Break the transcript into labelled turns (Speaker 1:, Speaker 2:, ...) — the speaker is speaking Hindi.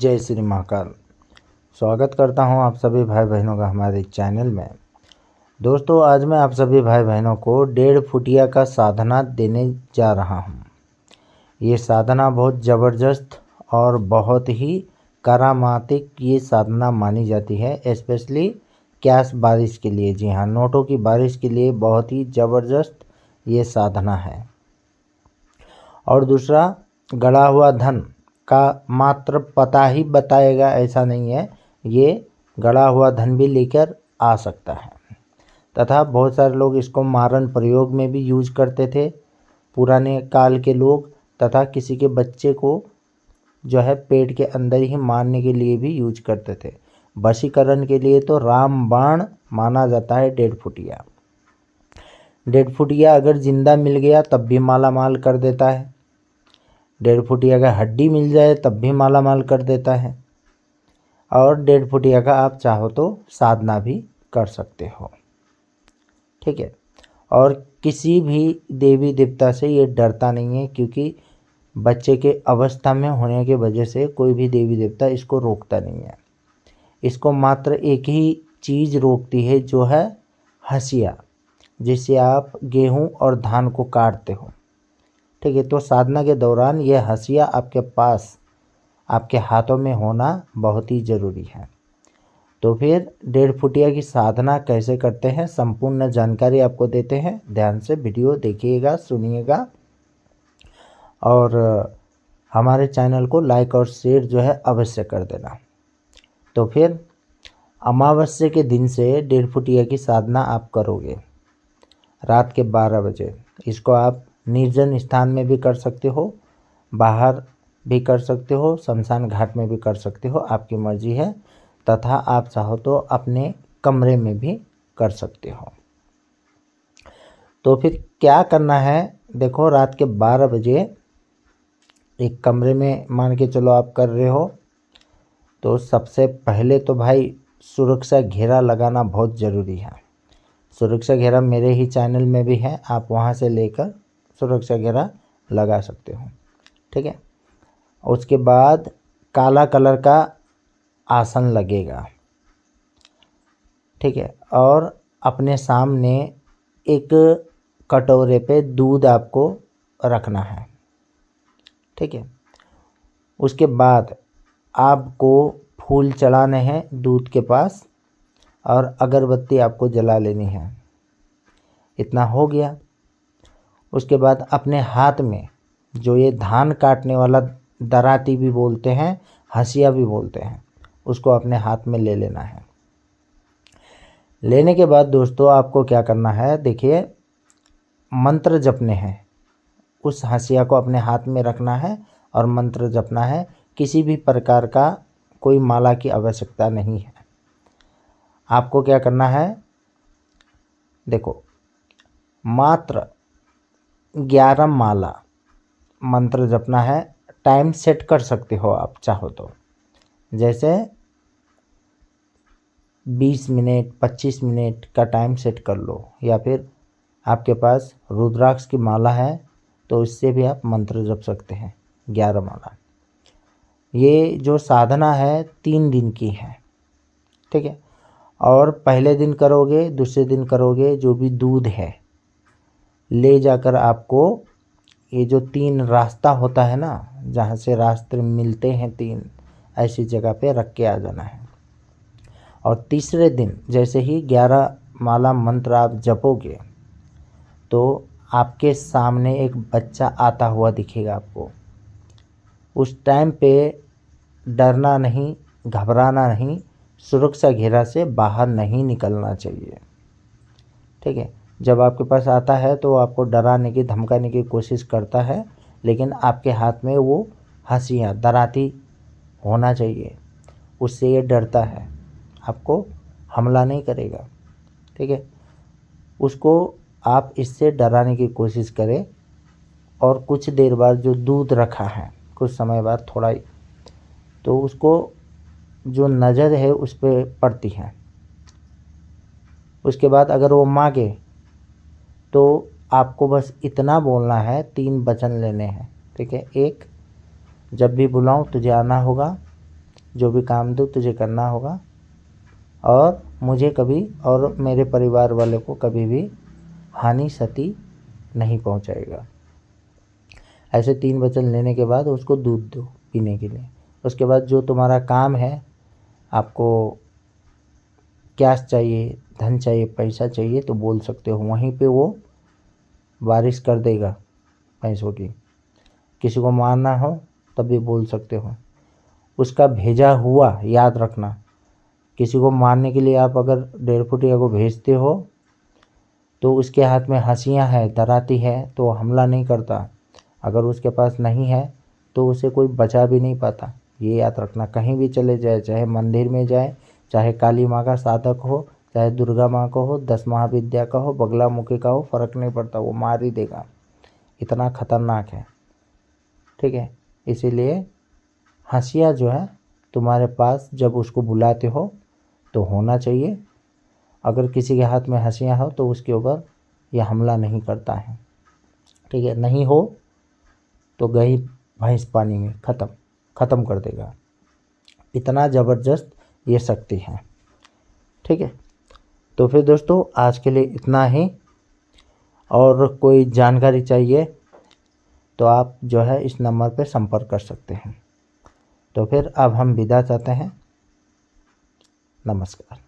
Speaker 1: जय श्री महाकाल। स्वागत करता हूं आप सभी भाई बहनों का हमारे चैनल में। दोस्तों, आज मैं आप सभी भाई बहनों को 1.5 फुटिया का साधना देने जा रहा हूं। ये साधना बहुत ज़बरदस्त और बहुत ही करामातिक ये साधना मानी जाती है, स्पेशली कैश बारिश के लिए। जी हाँ, नोटों की बारिश के लिए बहुत ही ज़बरदस्त ये साधना है। और दूसरा, गड़ा हुआ धन का मात्र पता ही बताएगा ऐसा नहीं है, ये गड़ा हुआ धन भी लेकर आ सकता है। तथा बहुत सारे लोग इसको मारन प्रयोग में भी यूज करते थे, पुराने काल के लोग। तथा किसी के बच्चे को जो है पेट के अंदर ही मारने के लिए भी यूज करते थे। वशीकरण के लिए तो रामबाण माना जाता है 1.5 फुटिया। 1.5 फुटिया अगर जिंदा मिल गया तब भी माला माल कर देता है। 1.5 फुटिया का हड्डी मिल जाए तब भी माला माल कर देता है। और 1.5 फुटिया का आप चाहो तो साधना भी कर सकते हो, ठीक है। और किसी भी देवी देवता से ये डरता नहीं है, क्योंकि बच्चे के अवस्था में होने के वजह से कोई भी देवी देवता इसको रोकता नहीं है। इसको मात्र एक ही चीज़ रोकती है, जो है हंसिया, जिससे आप गेहूं और धान को काटते हो, ठीक है। तो साधना के दौरान ये हंसिया आपके पास, आपके हाथों में होना बहुत ही ज़रूरी है। तो फिर 1.5 फुटिया की साधना कैसे करते हैं, संपूर्ण जानकारी आपको देते हैं। ध्यान से वीडियो देखिएगा, सुनिएगा और हमारे चैनल को लाइक और शेयर जो है अवश्य कर देना। तो फिर अमावस्या के दिन से 1.5 फुटिया की साधना आप करोगे रात के 12 बजे। इसको आप निर्जन स्थान में भी कर सकते हो, बाहर भी कर सकते हो, शमशान घाट में भी कर सकते हो, आपकी मर्जी है। तथा आप चाहो तो अपने कमरे में भी कर सकते हो। तो फिर क्या करना है, देखो, रात के 12 बजे एक कमरे में मान के चलो आप कर रहे हो, तो सबसे पहले तो भाई सुरक्षा घेरा लगाना बहुत ज़रूरी है। सुरक्षा घेरा मेरे ही चैनल में भी है, आप वहाँ से लेकर सुरक्षा घेरा लगा सकते हो, ठीक है। उसके बाद काला कलर का आसन लगेगा, ठीक है। और अपने सामने एक कटोरे पे दूध आपको रखना है, ठीक है। उसके बाद आपको फूल चढ़ाने हैं दूध के पास, और अगरबत्ती आपको जला लेनी है। इतना हो गया। उसके बाद अपने हाथ में जो ये धान काटने वाला दराती भी बोलते हैं, हंसिया भी बोलते हैं, उसको अपने हाथ में ले लेना है। लेने के बाद दोस्तों आपको क्या करना है, देखिए, मंत्र जपने हैं। उस हंसिया को अपने हाथ में रखना है और मंत्र जपना है। किसी भी प्रकार का कोई माला की आवश्यकता नहीं है। आपको क्या करना है, देखो, मात्र 11 माला मंत्र जपना है। टाइम सेट कर सकते हो आप चाहो तो, जैसे 20 मिनट 25 मिनट का टाइम सेट कर लो, या फिर आपके पास रुद्राक्ष की माला है तो इससे भी आप मंत्र जप सकते हैं 11 माला। ये जो साधना है 3 दिन की है, ठीक है। और पहले दिन करोगे, दूसरे दिन करोगे, जो भी दूध है ले जाकर आपको ये जो 3 रास्ता होता है ना, जहाँ से रास्ते मिलते हैं 3, ऐसी जगह पे रख के आ जाना है। और तीसरे दिन जैसे ही 11 माला मंत्र आप जपोगे, तो आपके सामने एक बच्चा आता हुआ दिखेगा आपको। उस टाइम पे डरना नहीं, घबराना नहीं, सुरक्षा घेरा से बाहर नहीं निकलना चाहिए, ठीक है। जब आपके पास आता है तो आपको डराने की, धमकाने की कोशिश करता है, लेकिन आपके हाथ में वो हंसिया दराती होना चाहिए। उससे ये डरता है, आपको हमला नहीं करेगा, ठीक है। उसको आप इससे डराने की कोशिश करें। और कुछ देर बाद जो दूध रखा है, कुछ समय बाद थोड़ा ही, तो उसको जो नज़र है उस पर पड़ती है। उसके बाद अगर वो मांगे तो आपको बस इतना बोलना है, 3 वचन लेने हैं, ठीक है। एक, जब भी बुलाऊं तुझे आना होगा। जो भी काम दूँ तुझे करना होगा और मुझे कभी और मेरे परिवार वाले को कभी भी हानि क्षति नहीं पहुंचाएगा। ऐसे 3 वचन लेने के बाद उसको दूध दो पीने के लिए। उसके बाद जो तुम्हारा काम है, आपको कैश चाहिए, धन चाहिए, पैसा चाहिए तो बोल सकते हो, वहीं पे वो बारिश कर देगा पैसों की। किसी को मारना हो तब भी बोल सकते हो। उसका भेजा हुआ याद रखना, किसी को मारने के लिए आप अगर 1.5 फुटिया को भेजते हो तो उसके हाथ में हंसियाँ है, दराती है तो वो हमला नहीं करता। अगर उसके पास नहीं है तो उसे कोई बचा भी नहीं पाता। ये याद रखना, कहीं भी चले जाए, चाहे मंदिर में जाए, चाहे काली माँ का साधक हो, चाहे दुर्गा माँ का हो, 10 महाविद्या का हो, बगला मुखी का हो, फ़र्क नहीं पड़ता, वो मार ही देगा। इतना खतरनाक है, ठीक है। इसीलिए हंसिया जो है तुम्हारे पास जब उसको बुलाते हो तो होना चाहिए। अगर किसी के हाथ में हंसिया हो तो उसके ऊपर यह हमला नहीं करता है, ठीक है। नहीं हो तो गई भैंस पानी में, ख़त्म कर देगा। इतना ज़बरदस्त ये शक्ति है, ठीक है। तो फिर दोस्तों आज के लिए इतना ही, और कोई जानकारी चाहिए तो आप जो है इस नंबर पर संपर्क कर सकते हैं। तो फिर अब हम विदा चाहते हैं। नमस्कार।